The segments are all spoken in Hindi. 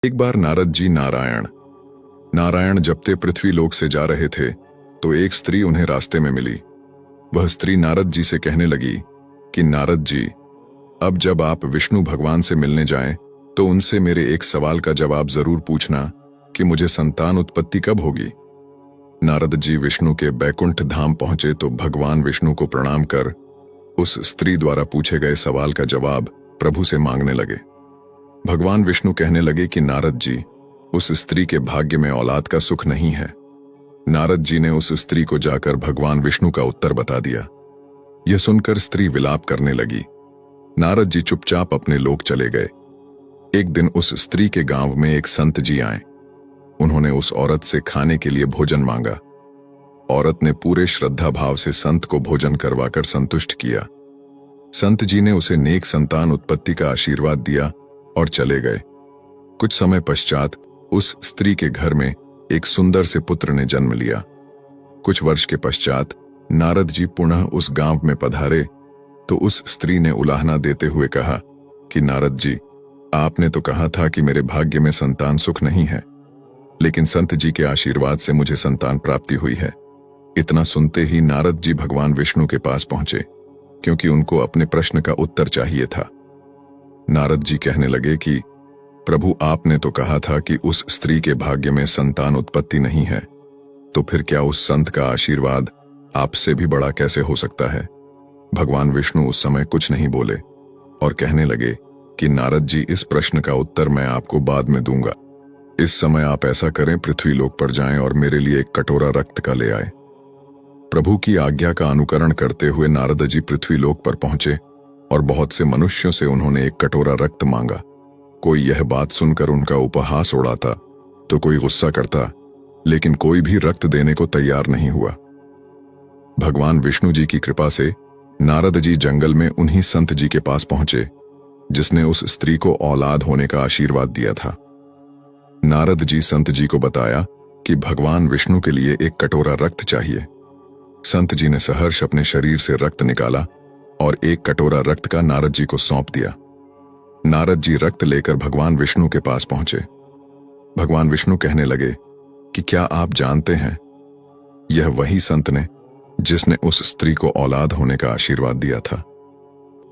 एक बार नारद जी नारायण नारायण जपते पृथ्वी लोक से जा रहे थे तो एक स्त्री उन्हें रास्ते में मिली। वह स्त्री नारद जी से कहने लगी कि नारद जी, अब जब आप विष्णु भगवान से मिलने जाएं तो उनसे मेरे एक सवाल का जवाब जरूर पूछना कि मुझे संतान उत्पत्ति कब होगी। नारद जी विष्णु के बैकुंठ धाम पहुंचे तो भगवान विष्णु को प्रणाम कर उस स्त्री द्वारा पूछे गए सवाल का जवाब प्रभु से मांगने लगे। भगवान विष्णु कहने लगे कि नारद जी, उस स्त्री के भाग्य में औलाद का सुख नहीं है। नारद जी ने उस स्त्री को जाकर भगवान विष्णु का उत्तर बता दिया। यह सुनकर स्त्री विलाप करने लगी। नारद जी चुपचाप अपने लोक चले गए। एक दिन उस स्त्री के गांव में एक संत जी आए। उन्होंने उस औरत से खाने के लिए भोजन मांगा। औरत ने पूरे श्रद्धा भाव से संत को भोजन करवाकर संतुष्ट किया। संत जी ने उसे नेक संतान उत्पत्ति का आशीर्वाद दिया और चले गए। कुछ समय पश्चात उस स्त्री के घर में एक सुंदर से पुत्र ने जन्म लिया। कुछ वर्ष के पश्चात नारद जी पुनः उस गांव में पधारे तो उस स्त्री ने उलाहना देते हुए कहा कि नारद जी, आपने तो कहा था कि मेरे भाग्य में संतान सुख नहीं है, लेकिन संत जी के आशीर्वाद से मुझे संतान प्राप्ति हुई है। इतना सुनते ही नारद जी भगवान विष्णु के पास पहुंचे, क्योंकि उनको अपने प्रश्न का उत्तर चाहिए था। नारद जी कहने लगे कि प्रभु, आपने तो कहा था कि उस स्त्री के भाग्य में संतान उत्पत्ति नहीं है, तो फिर क्या उस संत का आशीर्वाद आपसे भी बड़ा कैसे हो सकता है। भगवान विष्णु उस समय कुछ नहीं बोले और कहने लगे कि नारद जी, इस प्रश्न का उत्तर मैं आपको बाद में दूंगा। इस समय आप ऐसा करें, पृथ्वी लोक पर जाएं और मेरे लिए एक कटोरा रक्त का ले आए। प्रभु की आज्ञा का अनुकरण करते हुए नारद जी पृथ्वी लोक पर पहुंचे और बहुत से मनुष्यों से उन्होंने एक कटोरा रक्त मांगा। कोई यह बात सुनकर उनका उपहास उड़ाता तो कोई गुस्सा करता, लेकिन कोई भी रक्त देने को तैयार नहीं हुआ। भगवान विष्णु जी की कृपा से नारद जी जंगल में उन्हीं संत जी के पास पहुंचे जिसने उस स्त्री को औलाद होने का आशीर्वाद दिया था। नारद जी संत जी को बताया कि भगवान विष्णु के लिए एक कटोरा रक्त चाहिए। संत जी ने सहर्ष अपने शरीर से रक्त निकाला और एक कटोरा रक्त का नारद जी को सौंप दिया। नारद जी रक्त लेकर भगवान विष्णु के पास पहुंचे। भगवान विष्णु कहने लगे कि क्या आप जानते हैं, यह वही संत ने जिसने उस स्त्री को औलाद होने का आशीर्वाद दिया था।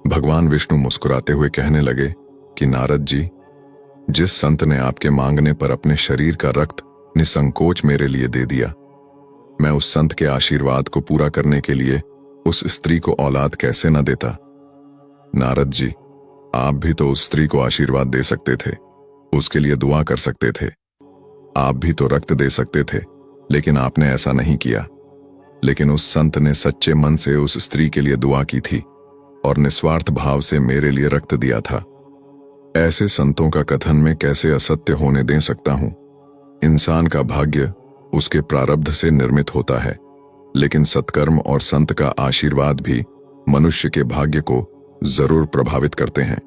भगवान विष्णु मुस्कुराते हुए कहने लगे कि नारद जी, जिस संत ने आपके मांगने पर अपने शरीर का रक्त निसंकोच मेरे लिए दे दिया, मैं उस संत के आशीर्वाद को पूरा करने के लिए उस स्त्री को औलाद कैसे न देता। नारद जी, आप भी तो उस स्त्री को आशीर्वाद दे सकते थे, उसके लिए दुआ कर सकते थे। आप भी तो रक्त दे सकते थे, लेकिन आपने ऐसा नहीं किया। लेकिन उस संत ने सच्चे मन से उस स्त्री के लिए दुआ की थी और निस्वार्थ भाव से मेरे लिए रक्त दिया था। ऐसे संतों का कथन मैं कैसे असत्य होने दे सकता हूं। इंसान का भाग्य उसके प्रारब्ध से निर्मित होता है, लेकिन सत्कर्म और संत का आशीर्वाद भी मनुष्य के भाग्य को जरूर प्रभावित करते हैं।